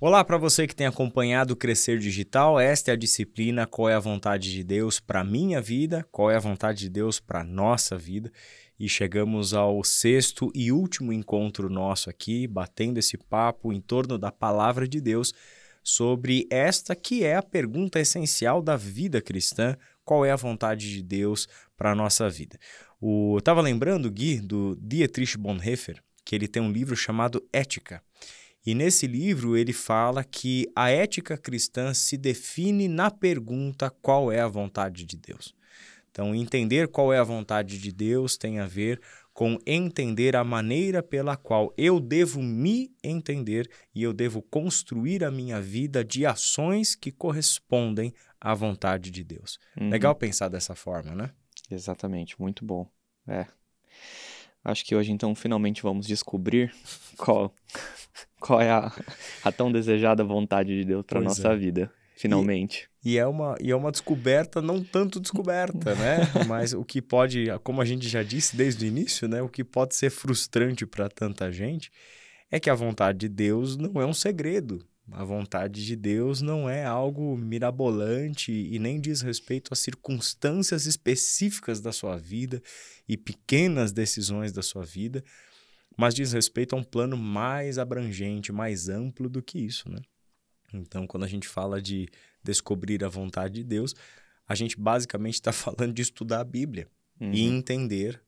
Olá para você que tem acompanhado o Crescer Digital, esta é a disciplina Qual é a Vontade de Deus para a minha vida, qual é a vontade de Deus para a nossa vida. E chegamos ao sexto e último encontro nosso aqui, batendo esse papo em torno da Palavra de Deus sobre esta que é a pergunta essencial da vida cristã, qual é a vontade de Deus para a nossa vida. Eu estava lembrando, Gui, do Dietrich Bonhoeffer, que ele tem um livro chamado Ética. E nesse livro ele fala que a ética cristã se define na pergunta qual é a vontade de Deus. Então, entender qual é a vontade de Deus tem a ver com entender a maneira pela qual eu devo me entender e eu devo construir a minha vida de ações que correspondem à vontade de Deus. Legal pensar dessa forma, né? Exatamente, muito bom. Acho que hoje, então, finalmente vamos descobrir qual é a tão desejada vontade de Deus para a nossa vida, finalmente. E é uma descoberta, não tanto descoberta, né? Mas o que pode, como a gente já disse desde o início, né? O que pode ser frustrante para tanta gente é que a vontade de Deus não é um segredo. A vontade de Deus não é algo mirabolante e nem diz respeito a circunstâncias específicas da sua vida e pequenas decisões da sua vida, mas diz respeito a um plano mais abrangente, mais amplo do que isso, né? Então, quando a gente fala de descobrir a vontade de Deus, a gente basicamente está falando de estudar a Bíblia e entender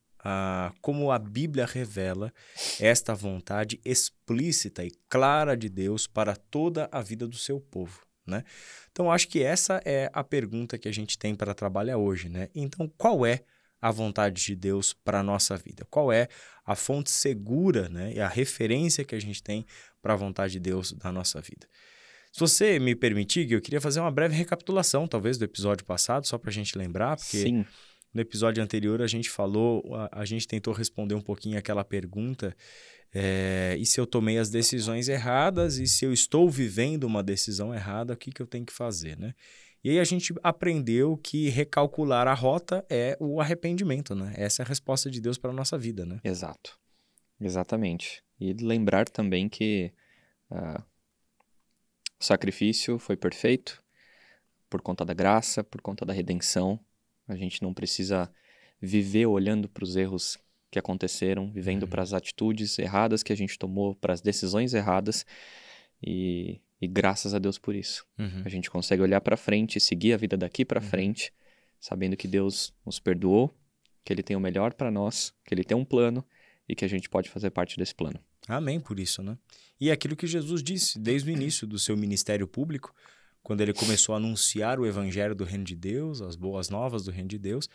como a Bíblia revela esta vontade explícita e clara de Deus para toda a vida do seu povo, né? Então, acho que essa é a pergunta que a gente tem para trabalhar hoje, né? Então, qual é a vontade de Deus para a nossa vida? Qual é a fonte segura, né? E a referência que a gente tem para a vontade de Deus na nossa vida? Se você me permitir, Gui, eu queria fazer uma breve recapitulação, talvez, do episódio passado, só para a gente lembrar, porque Sim. no episódio anterior a gente falou, a gente tentou responder um pouquinho aquela pergunta, e se eu tomei as decisões erradas, e se eu estou vivendo uma decisão errada, o que eu tenho que fazer, né? E aí a gente aprendeu que recalcular a rota é o arrependimento, né? Essa é a resposta de Deus para a nossa vida, né? Exato. Exatamente. E lembrar também que o sacrifício foi perfeito por conta da graça, por conta da redenção. A gente não precisa viver olhando para os erros que aconteceram, vivendo para as atitudes erradas que a gente tomou, para as decisões erradas, e graças a Deus por isso. A gente consegue olhar para frente e seguir a vida daqui para frente, sabendo que Deus nos perdoou, que Ele tem o melhor para nós, que Ele tem um plano e que a gente pode fazer parte desse plano. Amém por isso, né? E é aquilo que Jesus disse desde o início do seu ministério público, quando ele começou a anunciar o evangelho do reino de Deus, as boas novas do reino de Deus.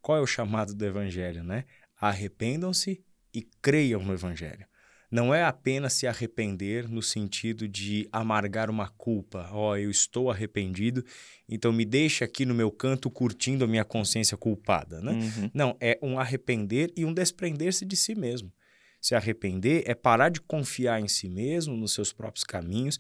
Qual é o chamado do evangelho, né? Arrependam-se e creiam no evangelho. Não é apenas se arrepender no sentido de amargar uma culpa. Eu estou arrependido, então me deixa aqui no meu canto curtindo a minha consciência culpada, né? Não, é um arrepender e um desprender-se de si mesmo. Se arrepender é parar de confiar em si mesmo, nos seus próprios caminhos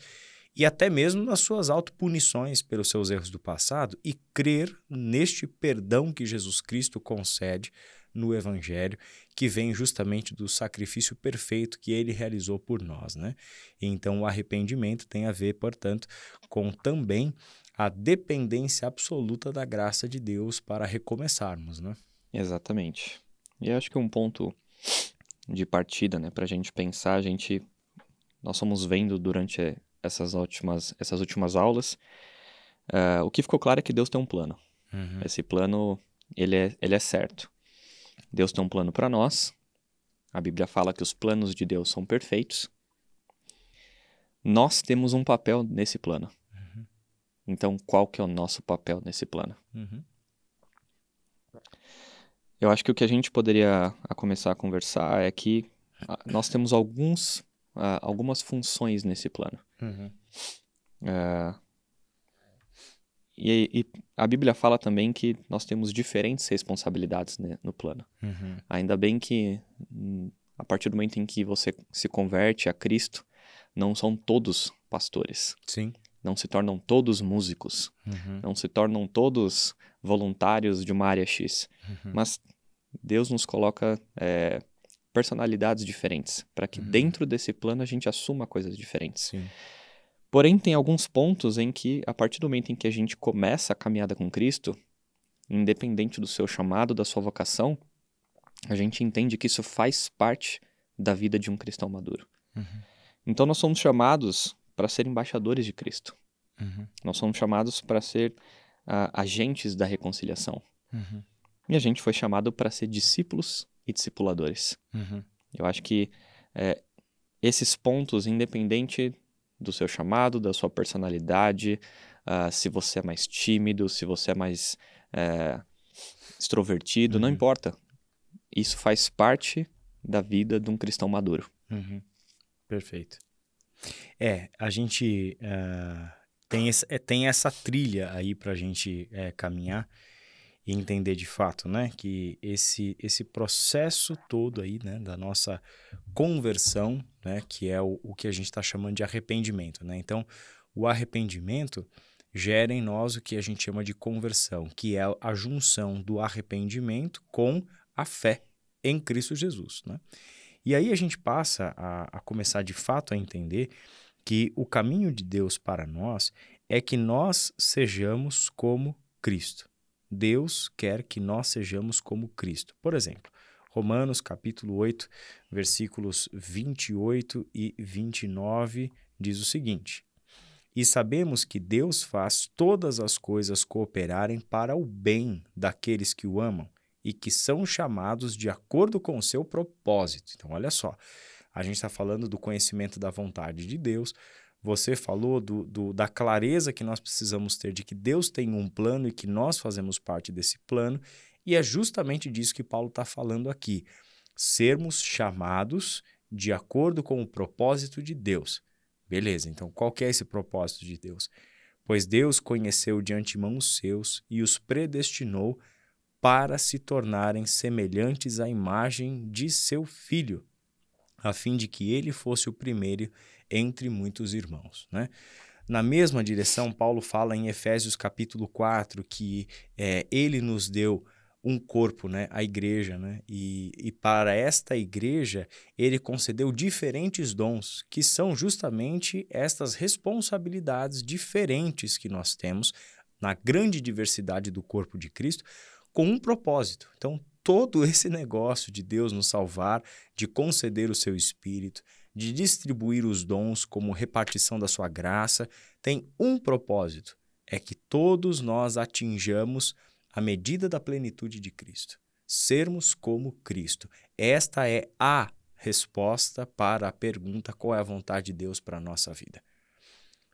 e até mesmo nas suas autopunições pelos seus erros do passado e crer neste perdão que Jesus Cristo concede no Evangelho, que vem justamente do sacrifício perfeito que ele realizou por nós, né? Então, o arrependimento tem a ver, portanto, com também a dependência absoluta da graça de Deus para recomeçarmos, né? Exatamente. E acho que um ponto de partida, né, para a gente pensar, nós fomos vendo durante essas últimas aulas, o que ficou claro é que Deus tem um plano. Esse plano, ele é certo. Deus tem um plano para nós. A Bíblia fala que os planos de Deus são perfeitos. Nós temos um papel nesse plano. Então, qual que é o nosso papel nesse plano? Eu acho que o que a gente poderia começar a conversar é que nós temos algumas funções nesse plano. E a Bíblia fala também que nós temos diferentes responsabilidades, né, no plano. Ainda bem que a partir do momento em que você se converte a Cristo, não são todos pastores. Sim. Não se tornam todos músicos. Não se tornam todos voluntários de uma área X. Mas Deus nos coloca personalidades diferentes, para que dentro desse plano a gente assuma coisas diferentes. Sim. Porém, tem alguns pontos em que, a partir do momento em que a gente começa a caminhada com Cristo, independente do seu chamado, da sua vocação, a gente entende que isso faz parte da vida de um cristão maduro. Então, nós somos chamados para ser embaixadores de Cristo. Nós somos chamados para ser agentes da reconciliação. E a gente foi chamado para ser discípulos e discipuladores. Eu acho que esses pontos, independente do seu chamado, da sua personalidade, se você é mais tímido, se você é mais extrovertido, não importa. Isso faz parte da vida de um cristão maduro. Perfeito. A gente tem essa trilha aí para a gente caminhar e entender de fato, né, que esse processo todo aí, né, da nossa conversão, né, que é o que a gente está chamando de arrependimento, né? Então, o arrependimento gera em nós o que a gente chama de conversão, que é a junção do arrependimento com a fé em Cristo Jesus, né? E aí a gente passa a começar de fato a entender que o caminho de Deus para nós é que nós sejamos como Cristo. Deus quer que nós sejamos como Cristo. Por exemplo, Romanos capítulo 8, versículos 28 e 29 diz o seguinte: E sabemos que Deus faz todas as coisas cooperarem para o bem daqueles que o amam e que são chamados de acordo com o seu propósito. Então, olha só, a gente está falando do conhecimento da vontade de Deus. Você falou da clareza que nós precisamos ter de que Deus tem um plano e que nós fazemos parte desse plano. E é justamente disso que Paulo está falando aqui. Sermos chamados de acordo com o propósito de Deus. Beleza, então qual que é esse propósito de Deus? Pois Deus conheceu de antemão os seus e os predestinou para se tornarem semelhantes à imagem de seu Filho, a fim de que ele fosse o primeiro entre muitos irmãos, né? Na mesma direção, Paulo fala em Efésios capítulo 4 que ele nos deu um corpo, né? A igreja, né? E para esta igreja, ele concedeu diferentes dons, que são justamente estas responsabilidades diferentes que nós temos na grande diversidade do corpo de Cristo, com um propósito. Então, todo esse negócio de Deus nos salvar, de conceder o seu Espírito, de distribuir os dons como repartição da sua graça, tem um propósito, é que todos nós atinjamos a medida da plenitude de Cristo, sermos como Cristo. Esta é a resposta para a pergunta qual é a vontade de Deus para a nossa vida.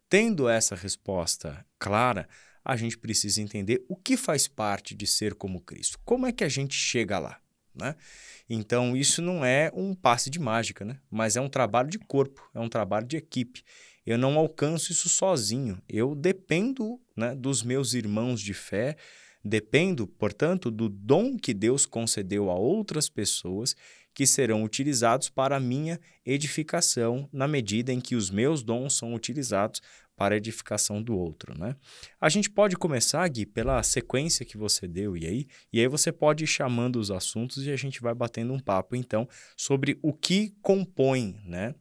Tendo essa resposta clara, a gente precisa entender o que faz parte de ser como Cristo. Como é que a gente chega lá, né? Então, isso não é um passe de mágica, né? Mas é um trabalho de corpo, é um trabalho de equipe. Eu não alcanço isso sozinho. Eu dependo, né, dos meus irmãos de fé, dependo, portanto, do dom que Deus concedeu a outras pessoas que serão utilizados para a minha edificação na medida em que os meus dons são utilizados para a edificação do outro, né? A gente pode começar, Gui, pela sequência que você deu, e aí você pode ir chamando os assuntos e a gente vai batendo um papo, então, sobre o que compõe, né,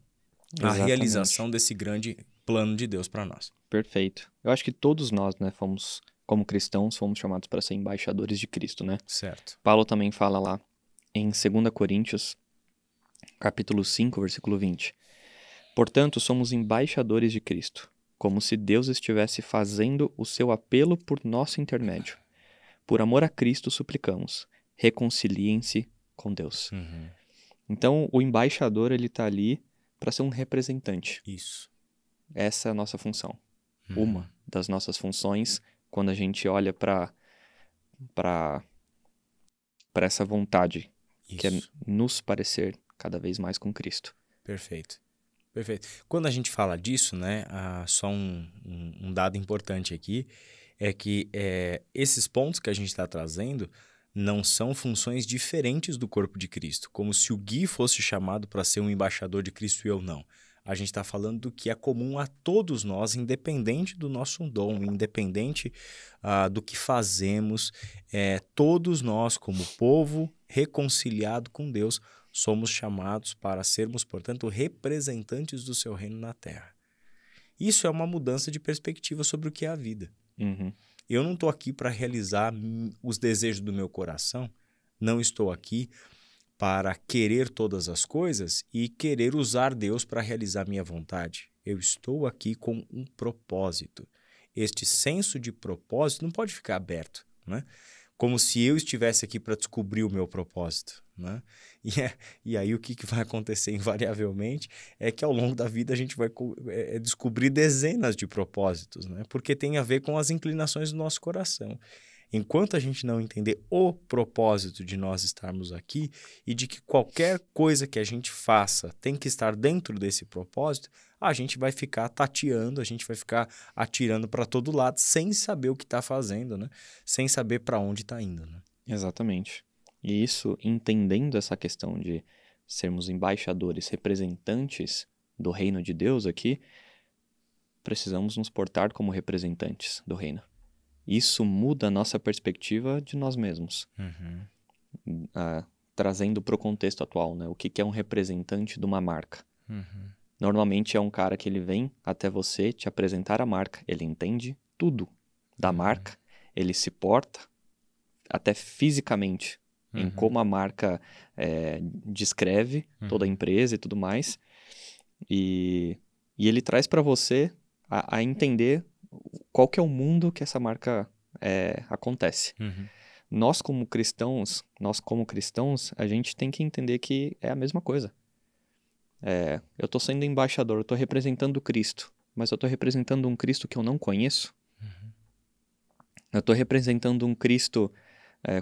a realização desse grande plano de Deus para nós. Perfeito. Eu acho que todos nós, né, como cristãos, fomos chamados para ser embaixadores de Cristo, né? Certo. Paulo também fala lá em 2 Coríntios, capítulo 5, versículo 20. Portanto, somos embaixadores de Cristo, como se Deus estivesse fazendo o seu apelo por nosso intermédio. Por amor a Cristo suplicamos, reconciliem-se com Deus. Então, o embaixador, ele está ali para ser um representante. Isso. Essa é a nossa função. Uma das nossas funções, quando a gente olha para essa vontade, Isso. que é nos parecer cada vez mais com Cristo. Perfeito. Perfeito. Quando a gente fala disso, né, só um dado importante aqui é que esses pontos que a gente está trazendo não são funções diferentes do corpo de Cristo, como se o Gui fosse chamado para ser um embaixador de Cristo e eu não. A gente está falando do que é comum a todos nós, independente do nosso dom, independente do que fazemos, todos nós, como povo reconciliado com Deus, somos chamados para sermos, portanto, representantes do seu reino na terra. Isso é uma mudança de perspectiva sobre o que é a vida. Uhum. Eu não estou aqui para realizar os desejos do meu coração, não estou aqui para querer todas as coisas e querer usar Deus para realizar minha vontade. Eu estou aqui com um propósito. Este senso de propósito não pode ficar aberto, né? Como se eu estivesse aqui para descobrir o meu propósito, né? E aí o que vai acontecer invariavelmente é que ao longo da vida a gente vai descobrir dezenas de propósitos, né? Porque tem a ver com as inclinações do nosso coração. Enquanto a gente não entender o propósito de nós estarmos aqui e de que qualquer coisa que a gente faça tem que estar dentro desse propósito, a gente vai ficar tateando, a gente vai ficar atirando para todo lado sem saber o que está fazendo, né? Sem saber para onde está indo, né? Exatamente. E isso, entendendo essa questão de sermos embaixadores, representantes do reino de Deus aqui, precisamos nos portar como representantes do reino. Isso muda a nossa perspectiva de nós mesmos. Uhum. Trazendo para o contexto atual, né? O que é um representante de uma marca? Uhum. Normalmente é um cara que ele vem até você te apresentar a marca. Ele entende tudo da marca. Ele se porta até fisicamente em como a marca descreve toda a empresa e tudo mais. E ele traz para você a entender qual que é o mundo que essa marca acontece. Uhum. Nós como cristãos, a gente tem que entender que é a mesma coisa. Eu estou sendo embaixador, eu estou representando Cristo, mas eu estou representando um Cristo que eu não conheço. Uhum. Eu estou representando um Cristo,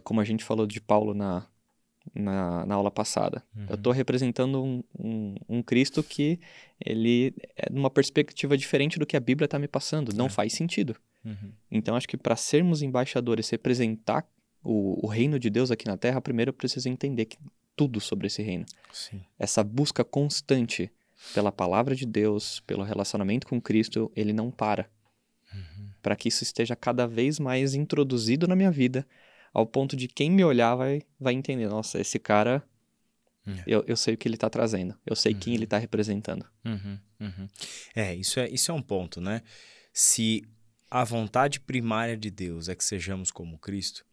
como a gente falou de Paulo na aula passada. Uhum. Eu estou representando um Cristo que ele é numa perspectiva diferente do que a Bíblia está me passando. Não faz sentido. Uhum. Então, acho que para sermos embaixadores, representar o reino de Deus aqui na Terra, primeiro eu preciso entender tudo sobre esse reino. Sim. Essa busca constante pela palavra de Deus, pelo relacionamento com Cristo, ele não para. Uhum. Para que isso esteja cada vez mais introduzido na minha vida, ao ponto de quem me olhar vai entender, nossa, esse cara, eu sei o que ele está trazendo, eu sei quem ele está representando. Uhum. Uhum. Isso é um ponto, né? Se a vontade primária de Deus é que sejamos como Cristo,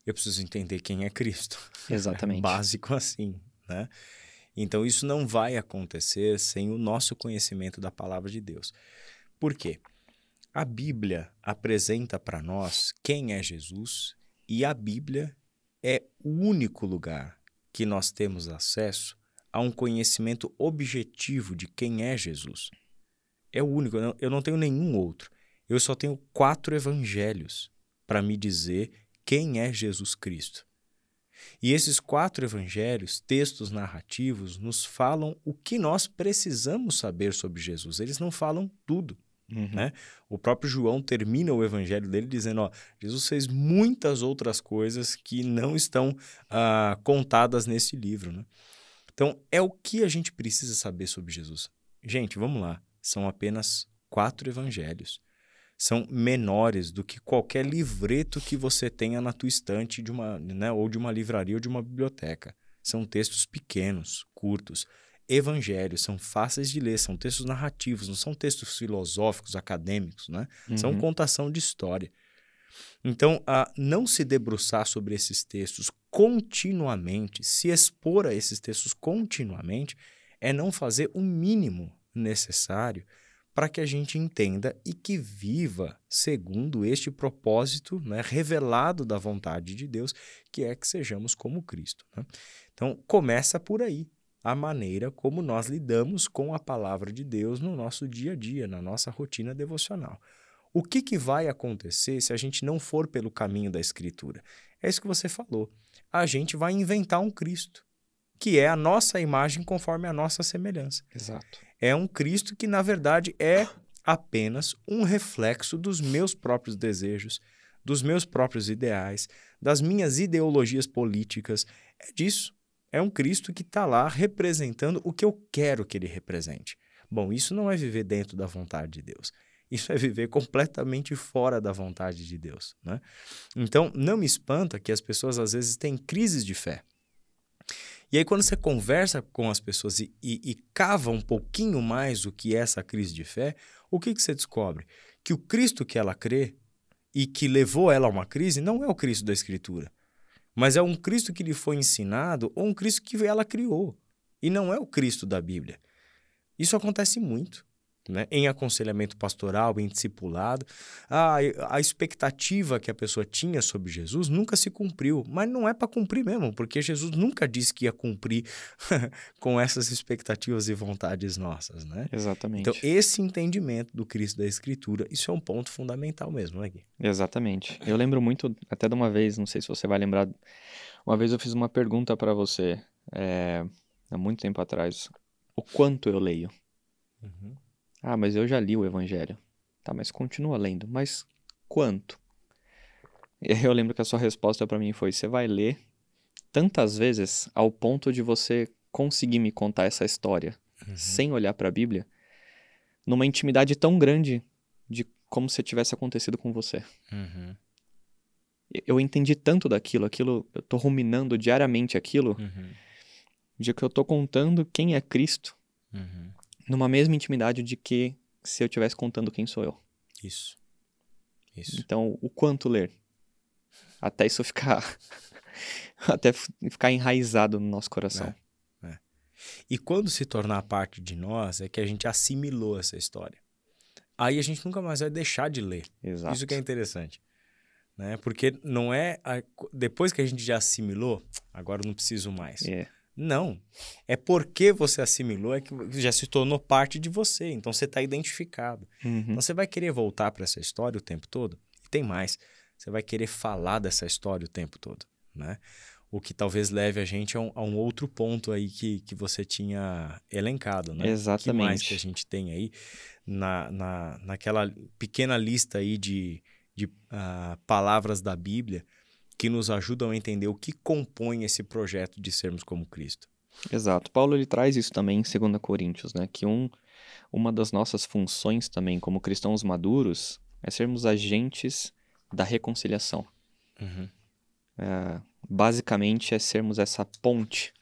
eu preciso entender quem é Cristo. Exatamente. Básico assim, né? Então, isso não vai acontecer sem o nosso conhecimento da palavra de Deus. Por quê? A Bíblia apresenta para nós quem é Jesus e a Bíblia é o único lugar que nós temos acesso a um conhecimento objetivo de quem é Jesus. É o único, eu não tenho nenhum outro. Eu só tenho 4 evangelhos para me dizer quem é Jesus Cristo. E esses 4 evangelhos, textos narrativos, nos falam o que nós precisamos saber sobre Jesus. Eles não falam tudo. Né? O próprio João termina o evangelho dele dizendo, Jesus fez muitas outras coisas que não estão contadas nesse livro. Né? Então, é o que a gente precisa saber sobre Jesus. Gente, vamos lá. São apenas 4 evangelhos. São menores do que qualquer livreto que você tenha na tua estante de uma, né, ou de uma livraria ou de uma biblioteca. São textos pequenos, curtos. Evangelhos são fáceis de ler, são textos narrativos, não são textos filosóficos, acadêmicos, né? São contação de história. Então, não se debruçar sobre esses textos continuamente, se expor a esses textos continuamente, é não fazer o mínimo necessário para que a gente entenda e que viva segundo este propósito, né, revelado da vontade de Deus, que é que sejamos como Cristo. Né? Então, começa por aí a maneira como nós lidamos com a palavra de Deus no nosso dia a dia, na nossa rotina devocional. O que vai acontecer se a gente não for pelo caminho da Escritura? É isso que você falou. A gente vai inventar um Cristo, que é a nossa imagem conforme a nossa semelhança. Exato. É um Cristo que, na verdade, é apenas um reflexo dos meus próprios desejos, dos meus próprios ideais, das minhas ideologias políticas. É disso. É um Cristo que está lá representando o que eu quero que ele represente. Bom, isso não é viver dentro da vontade de Deus. Isso é viver completamente fora da vontade de Deus, né? Então, não me espanta que as pessoas, às vezes, têm crises de fé. E aí, quando você conversa com as pessoas e cava um pouquinho mais o que é essa crise de fé, o que você descobre? Que o Cristo que ela crê e que levou ela a uma crise não é o Cristo da Escritura, mas é um Cristo que lhe foi ensinado ou um Cristo que ela criou. E não é o Cristo da Bíblia. Isso acontece muito, né? Em aconselhamento pastoral, em discipulado. A expectativa que a pessoa tinha sobre Jesus nunca se cumpriu, mas não é para cumprir mesmo, porque Jesus nunca disse que ia cumprir com essas expectativas e vontades nossas, né? Exatamente. Então, esse entendimento do Cristo da Escritura, isso é um ponto fundamental mesmo, né, Gui? Exatamente. Eu lembro muito, até de uma vez, não sei se você vai lembrar, uma vez eu fiz uma pergunta para você, há muito tempo atrás, o quanto eu leio? Uhum. Ah, mas eu já li o Evangelho. Tá, mas continua lendo. Mas quanto? E aí eu lembro que a sua resposta para mim foi, você vai ler tantas vezes ao ponto de você conseguir me contar essa história sem olhar para a Bíblia, numa intimidade tão grande de como se tivesse acontecido com você. Uhum. Eu entendi tanto daquilo, eu tô ruminando diariamente aquilo, Uhum. de que eu tô contando quem é Cristo, Uhum. numa mesma intimidade de que se eu estivesse contando quem sou eu. Isso. Então, o quanto ler? Até isso ficar... até ficar enraizado no nosso coração. E quando se tornar parte de nós, é que a gente assimilou essa história. Aí a gente nunca mais vai deixar de ler. Exato. Isso que é interessante. Né? Porque não é... Depois que a gente já assimilou, agora eu não preciso mais. Não. É porque você assimilou, é que já se tornou parte de você. Então você está identificado. Então você vai querer voltar para essa história o tempo todo? E tem mais. Você vai querer falar dessa história o tempo todo, né? O que talvez leve a gente a um outro ponto aí que você tinha elencado, né? Exatamente. O que mais que a gente tem aí naquela pequena lista aí de palavras da Bíblia que nos ajudam a entender o que compõe esse projeto de sermos como Cristo. Exato. Paulo ele traz isso também em 2 Coríntios, né? Que uma das nossas funções também como cristãos maduros é sermos agentes da reconciliação. Basicamente é sermos essa ponte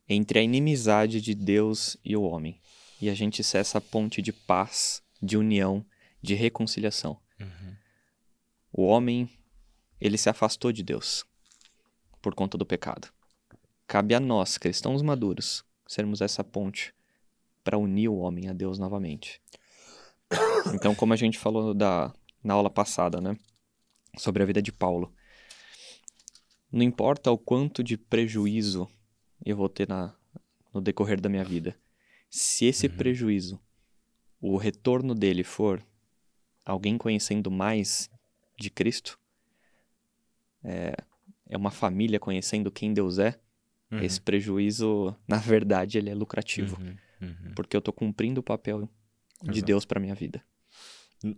entre a inimizade de Deus e o homem. E a gente ser essa ponte de paz, de união, de reconciliação. O homem, ele se afastou de Deus por conta do pecado. Cabe a nós, cristãos maduros, sermos essa ponte para unir o homem a Deus novamente. Então, como a gente falou na aula passada, né? Sobre a vida de Paulo. Não importa o quanto de prejuízo eu vou ter no decorrer da minha vida. Se esse prejuízo, o retorno dele for alguém conhecendo mais de Cristo, é uma família conhecendo quem Deus é, esse prejuízo, na verdade, ele é lucrativo. Porque eu estou cumprindo o papel de Deus para minha vida.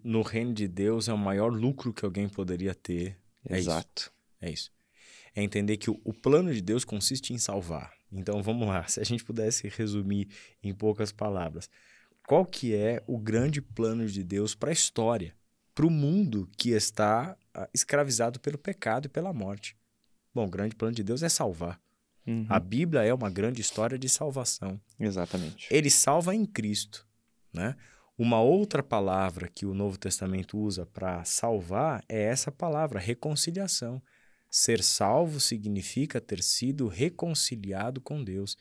No reino de Deus é o maior lucro que alguém poderia ter. Exato. É isso. É entender que o plano de Deus consiste em salvar. Então, vamos lá. Se a gente pudesse resumir em poucas palavras. Qual que é o grande plano de Deus para a história? Para o mundo que está escravizado pelo pecado e pela morte. Bom, o grande plano de Deus é salvar. A Bíblia é uma grande história de salvação. Exatamente. Ele salva em Cristo, né? Uma outra palavra que o Novo Testamento usa para salvar é essa palavra, reconciliação. Ser salvo significa ter sido reconciliado com Deus.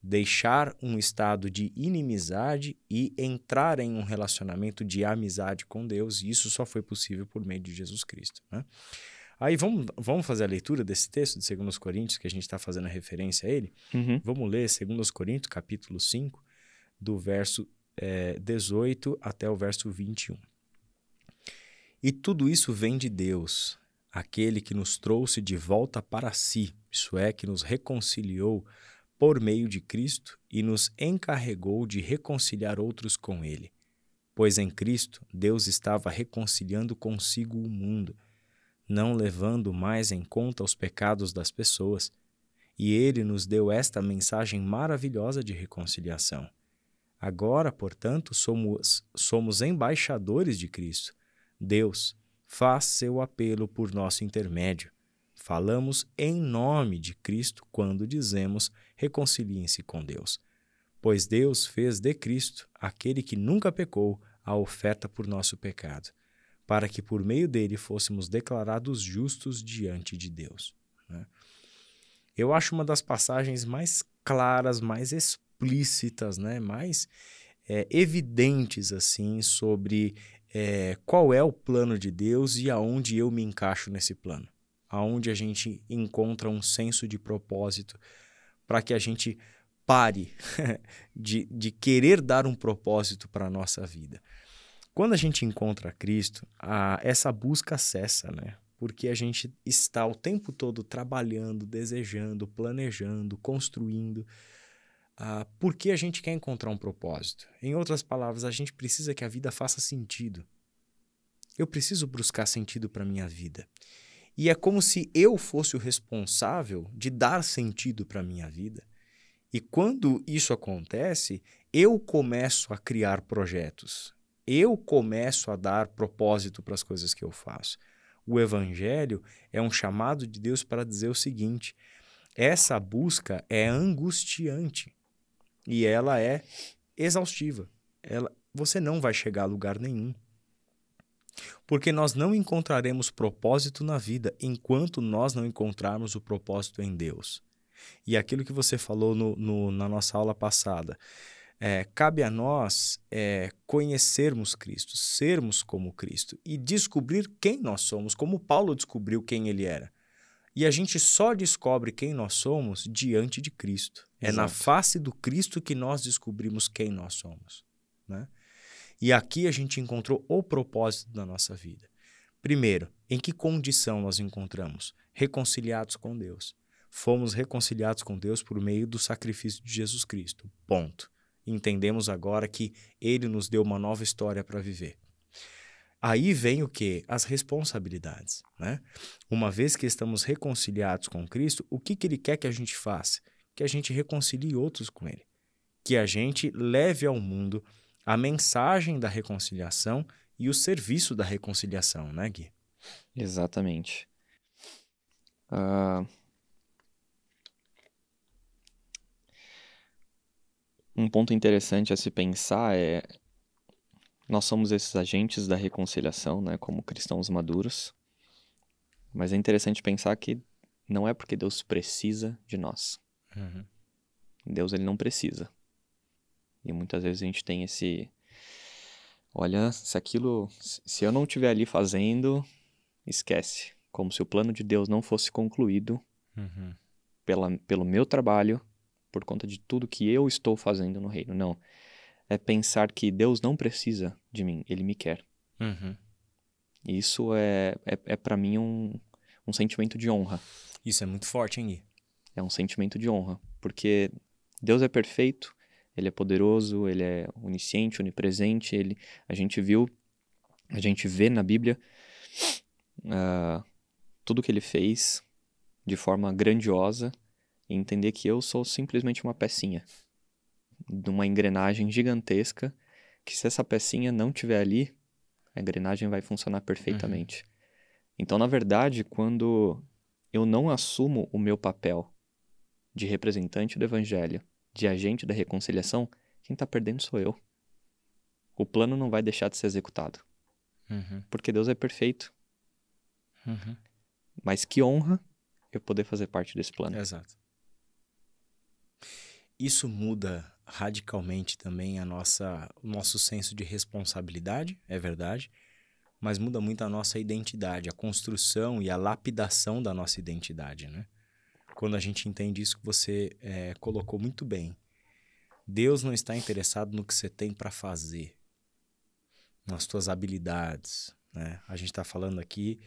Deixar um estado de inimizade e entrar em um relacionamento de amizade com Deus. E isso só foi possível por meio de Jesus Cristo, né? Aí vamos fazer a leitura desse texto de 2 Coríntios, que a gente está fazendo a referência a ele. Vamos ler 2 Coríntios, capítulo 5, do verso 18 até o verso 21. E tudo isso vem de Deus, aquele que nos trouxe de volta para si, isso é, que nos reconciliou por meio de Cristo e nos encarregou de reconciliar outros com ele. Pois em Cristo, Deus estava reconciliando consigo o mundo, não levando mais em conta os pecados das pessoas, e ele nos deu esta mensagem maravilhosa de reconciliação. Agora, portanto, somos embaixadores de Cristo. Deus faz seu apelo por nosso intermédio. Falamos em nome de Cristo quando dizemos reconciliem-se com Deus. Pois Deus fez de Cristo, aquele que nunca pecou, a oferta por nosso pecado, para que por meio dele fôssemos declarados justos diante de Deus. Né? Eu acho uma das passagens mais claras, mais explícitas, né? Mais evidentes assim, sobre qual é o plano de Deus e aonde eu me encaixo nesse plano. Aonde a gente encontra um senso de propósito para que a gente pare de querer dar um propósito para a nossa vida. Quando a gente encontra Cristo, essa busca cessa, né? Porque a gente está o tempo todo trabalhando, desejando, planejando, construindo, porque a gente quer encontrar um propósito. Em outras palavras, a gente precisa que a vida faça sentido. Eu preciso buscar sentido para a minha vida. E é como se eu fosse o responsável de dar sentido para a minha vida. E quando isso acontece, eu começo a criar projetos. Eu começo a dar propósito para as coisas que eu faço. O Evangelho é um chamado de Deus para dizer o seguinte: essa busca é angustiante e ela é exaustiva. Você não vai chegar a lugar nenhum. Porque nós não encontraremos propósito na vida enquanto nós não encontrarmos o propósito em Deus. E aquilo que você falou na nossa aula passada, cabe a nós conhecermos Cristo, sermos como Cristo e descobrir quem nós somos, como Paulo descobriu quem ele era. E a gente só descobre quem nós somos diante de Cristo. É na face do Cristo que nós descobrimos quem nós somos, né? E aqui a gente encontrou o propósito da nossa vida. Primeiro, em que condição nós encontramos? Reconciliados com Deus. Fomos reconciliados com Deus por meio do sacrifício de Jesus Cristo. Ponto. Entendemos agora que Ele nos deu uma nova história para viver. Aí vem o quê? As responsabilidades, né? Uma vez que estamos reconciliados com Cristo, o que Ele quer que a gente faça? Que a gente reconcilie outros com Ele. Que a gente leve ao mundo a mensagem da reconciliação e o serviço da reconciliação, né, Gui? Exatamente. Um ponto interessante a se pensar é: nós somos esses agentes da reconciliação, né, como cristãos maduros, mas é interessante pensar que não é porque Deus precisa de nós. Uhum. Deus, ele não precisa. E muitas vezes a gente tem olha, se eu não estiver ali fazendo, esquece. Como se o plano de Deus não fosse concluído pelo meu trabalho, por conta de tudo que eu estou fazendo no reino. Não. É pensar que Deus não precisa de mim, Ele me quer. E isso é para mim um sentimento de honra. Isso é muito forte, hein, Gui? É um sentimento de honra, porque Deus é perfeito, Ele é poderoso, Ele é onisciente, onipresente. A gente vê na Bíblia tudo que Ele fez de forma grandiosa, e entender que eu sou simplesmente uma pecinha de uma engrenagem gigantesca, que se essa pecinha não estiver ali, a engrenagem vai funcionar perfeitamente. Então, na verdade, quando eu não assumo o meu papel de representante do Evangelho, de agente da reconciliação, quem está perdendo sou eu. O plano não vai deixar de ser executado. Porque Deus é perfeito. Mas que honra eu poder fazer parte desse plano. Exato. Isso muda radicalmente também o nosso senso de responsabilidade, é verdade, mas muda muito a nossa identidade, a construção e a lapidação da nossa identidade, né? Quando a gente entende isso que você colocou muito bem. Deus não está interessado no que você tem para fazer, nas tuas habilidades, né? A gente está falando aqui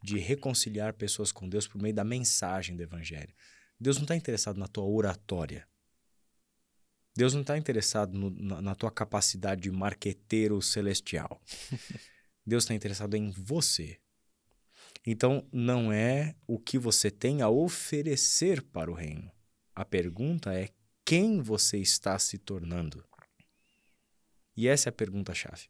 de reconciliar pessoas com Deus por meio da mensagem do Evangelho. Deus não está interessado na tua oratória. Deus não está interessado na tua capacidade de marqueteiro celestial. Deus está interessado em você. Então, não é o que você tem a oferecer para o reino. A pergunta é quem você está se tornando. E essa é a pergunta-chave.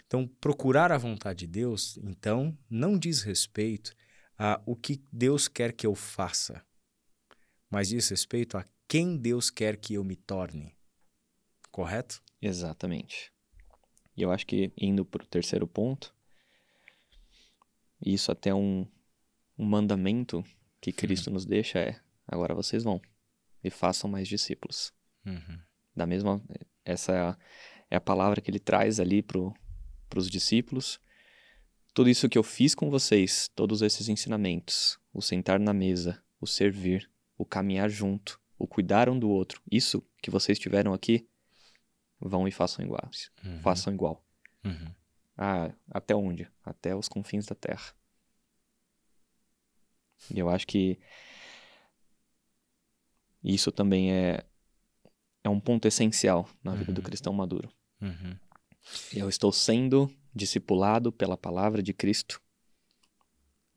Então, procurar a vontade de Deus, então, não diz respeito a o que Deus quer que eu faça, mas diz respeito a quem Deus quer que eu me torne. Correto? Exatamente. E eu acho que, indo para o terceiro ponto, isso até um mandamento que Cristo nos deixa é: agora vocês vão e façam mais discípulos. Essa é a palavra que ele traz ali para os discípulos. Tudo isso que eu fiz com vocês, todos esses ensinamentos, o sentar na mesa, o servir, o caminhar junto, o cuidar um do outro, isso que vocês tiveram aqui, vão e façam iguais. Façam igual. Até onde? Até os confins da terra. E eu acho que isso também é um ponto essencial na vida do cristão maduro. Eu estou sendo discipulado pela palavra de Cristo,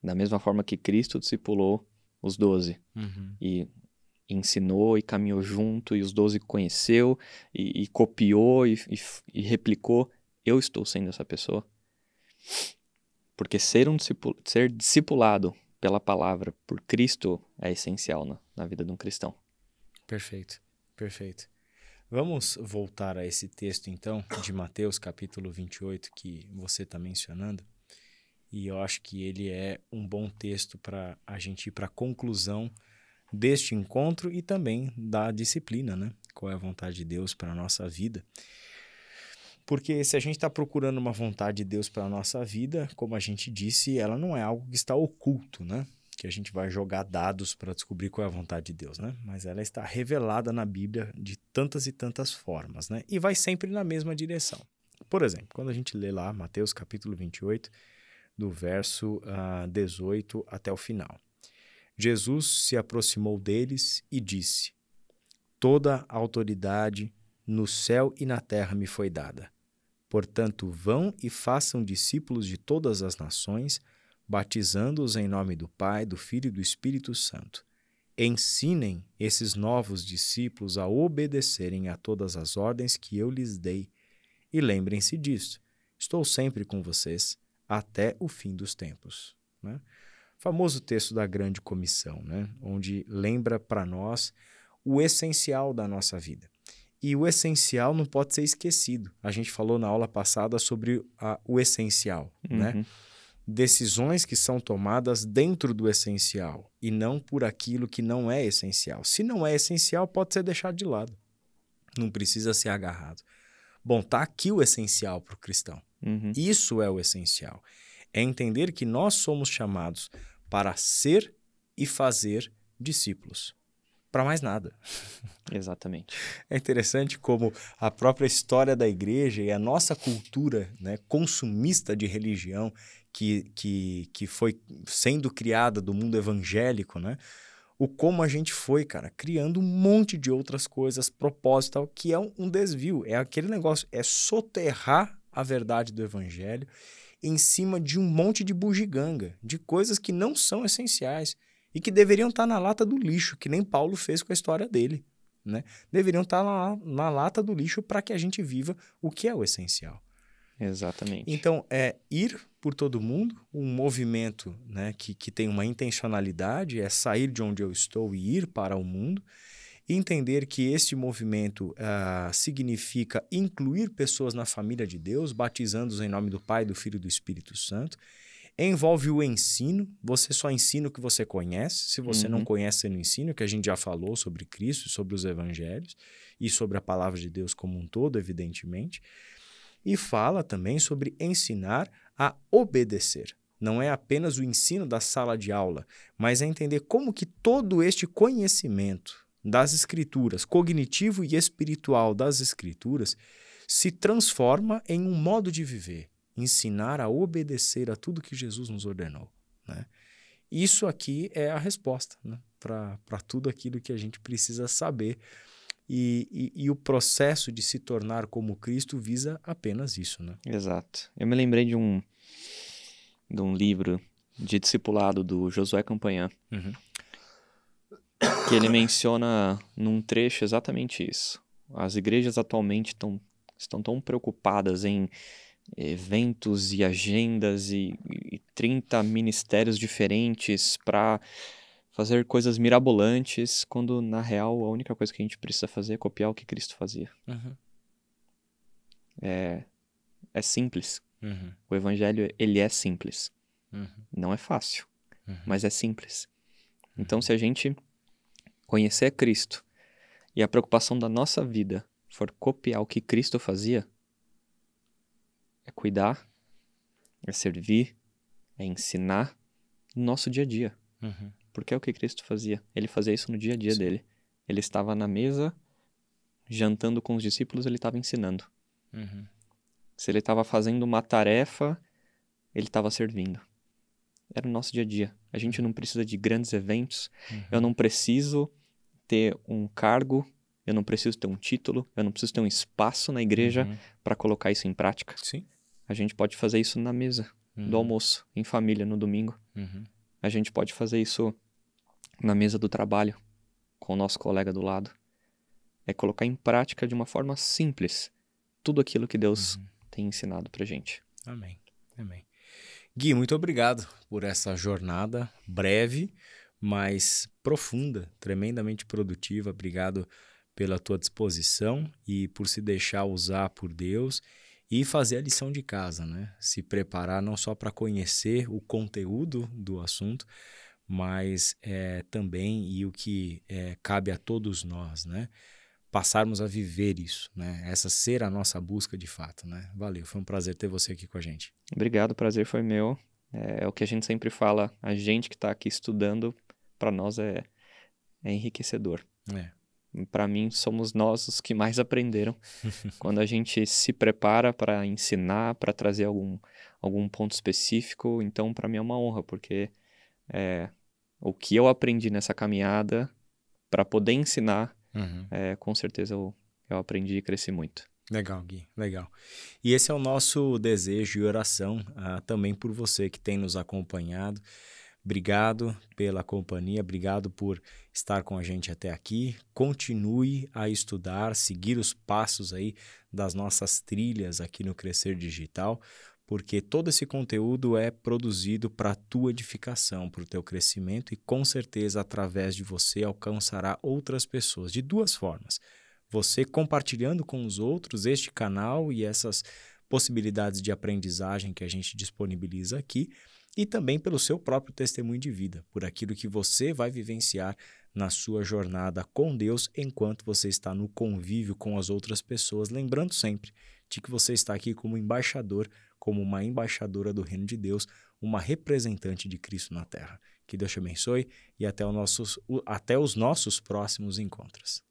da mesma forma que Cristo discipulou os 12 e ensinou e caminhou junto, e os 12 conheceu e copiou e replicou. Eu estou sendo essa pessoa, porque ser discipulado pela palavra por Cristo é essencial na vida de um cristão. Perfeito, perfeito. Vamos voltar a esse texto, então, de Mateus, capítulo 28, que você está mencionando. E eu acho que ele é um bom texto para a gente ir para a conclusão deste encontro e também da disciplina, né? Qual é a vontade de Deus para a nossa vida. Porque se a gente está procurando uma vontade de Deus para a nossa vida, como a gente disse, ela não é algo que está oculto, né? Que a gente vai jogar dados para descobrir qual é a vontade de Deus, né? Mas ela está revelada na Bíblia de tantas e tantas formas, né? E vai sempre na mesma direção. Por exemplo, quando a gente lê lá Mateus capítulo 28, do verso 18 até o final. Jesus se aproximou deles e disse: toda a autoridade no céu e na terra me foi dada. Portanto, vão e façam discípulos de todas as nações, batizando-os em nome do Pai, do Filho e do Espírito Santo. Ensinem esses novos discípulos a obedecerem a todas as ordens que eu lhes dei. E lembrem-se disso, estou sempre com vocês até o fim dos tempos. Né? Famoso texto da Grande Comissão, né? Onde lembra para nós o essencial da nossa vida. E o essencial não pode ser esquecido. A gente falou na aula passada sobre o essencial, né? Decisões que são tomadas dentro do essencial e não por aquilo que não é essencial. Se não é essencial, pode ser deixado de lado. Não precisa ser agarrado. Bom, tá aqui o essencial para o cristão. Isso é o essencial. É entender que nós somos chamados para ser e fazer discípulos. Para mais nada. Exatamente. É interessante como a própria história da igreja e a nossa cultura, né, consumista de religião que foi sendo criada do mundo evangélico, né, o como a gente foi, cara, criando um monte de outras coisas, propósito, que é um desvio. É aquele negócio, é soterrar a verdade do evangelho em cima de um monte de bugiganga, de coisas que não são essenciais e que deveriam estar na lata do lixo, que nem Paulo fez com a história dele. Né? Deveriam estar na lata do lixo para que a gente viva o que é o essencial. Exatamente. Então, é ir por todo mundo, um movimento, né, que tem uma intencionalidade, é sair de onde eu estou e ir para o mundo, e entender que este movimento significa incluir pessoas na família de Deus, batizando-os em nome do Pai, do Filho e do Espírito Santo. Envolve o ensino, você só ensina o que você conhece, se você não conhece, você não ensina, que a gente já falou sobre Cristo, sobre os evangelhos e sobre a palavra de Deus como um todo, evidentemente. E fala também sobre ensinar a obedecer. Não é apenas o ensino da sala de aula, mas é entender como que todo este conhecimento das Escrituras, cognitivo e espiritual das Escrituras, se transforma em um modo de viver. Ensinar a obedecer a tudo que Jesus nos ordenou. Né? Isso aqui é a resposta, né? Para tudo aquilo que a gente precisa saber. E o processo de se tornar como Cristo visa apenas isso. Né? Exato. Eu me lembrei de um livro de discipulado do Josué Campanhã, que ele menciona num trecho exatamente isso. As igrejas atualmente estão tão preocupadas em eventos e agendas e 30 ministérios diferentes para fazer coisas mirabolantes, quando na real a única coisa que a gente precisa fazer é copiar o que Cristo fazia. é simples. Uhum. O evangelho, ele é simples. Uhum. Não é fácil, Uhum. mas é simples. Então, se a gente conhecer Cristo e a preocupação da nossa vida for copiar o que Cristo fazia, é cuidar, é servir, é ensinar no nosso dia a dia. Uhum. Porque é o que Cristo fazia. Ele fazia isso no dia a dia Sim. dele. Ele estava na mesa, jantando com os discípulos, ele estava ensinando. Uhum. Se ele estava fazendo uma tarefa, ele estava servindo. Era o nosso dia a dia. A gente não precisa de grandes eventos. Uhum. Eu não preciso ter um cargo, eu não preciso ter um título, eu não preciso ter um espaço na igreja Uhum. para colocar isso em prática. Sim. A gente pode fazer isso na mesa do almoço, em família, no domingo. Uhum. A gente pode fazer isso na mesa do trabalho, com o nosso colega do lado. É colocar em prática de uma forma simples tudo aquilo que Deus tem ensinado pra gente. Amém. Amém. Gui, muito obrigado por essa jornada breve, mas profunda, tremendamente produtiva. Obrigado pela tua disposição e por se deixar usar por Deus e fazer a lição de casa, né? Se preparar não só para conhecer o conteúdo do assunto, mas também e o que cabe a todos nós, né? Passarmos a viver isso, né? Essa ser a nossa busca de fato, né? Valeu, foi um prazer ter você aqui com a gente. Obrigado, o prazer foi meu. É o que a gente sempre fala, a gente que está aqui estudando, para nós é enriquecedor. Para mim, somos nós os que mais aprenderam. Quando a gente se prepara para ensinar, para trazer algum ponto específico, então para mim é uma honra, porque o que eu aprendi nessa caminhada, para poder ensinar, com certeza eu aprendi e cresci muito. Legal, Gui, legal. E esse é o nosso desejo e oração também por você que tem nos acompanhado. Obrigado pela companhia, obrigado por estar com a gente até aqui. Continue a estudar, seguir os passos aí das nossas trilhas aqui no Crescer Digital, porque todo esse conteúdo é produzido para a tua edificação, para o teu crescimento e com certeza através de você alcançará outras pessoas de duas formas. Você compartilhando com os outros este canal e essas possibilidades de aprendizagem que a gente disponibiliza aqui e também pelo seu próprio testemunho de vida, por aquilo que você vai vivenciar na sua jornada com Deus enquanto você está no convívio com as outras pessoas, lembrando sempre de que você está aqui como embaixador, como uma embaixadora do Reino de Deus, uma representante de Cristo na Terra. Que Deus te abençoe e até os nossos próximos encontros.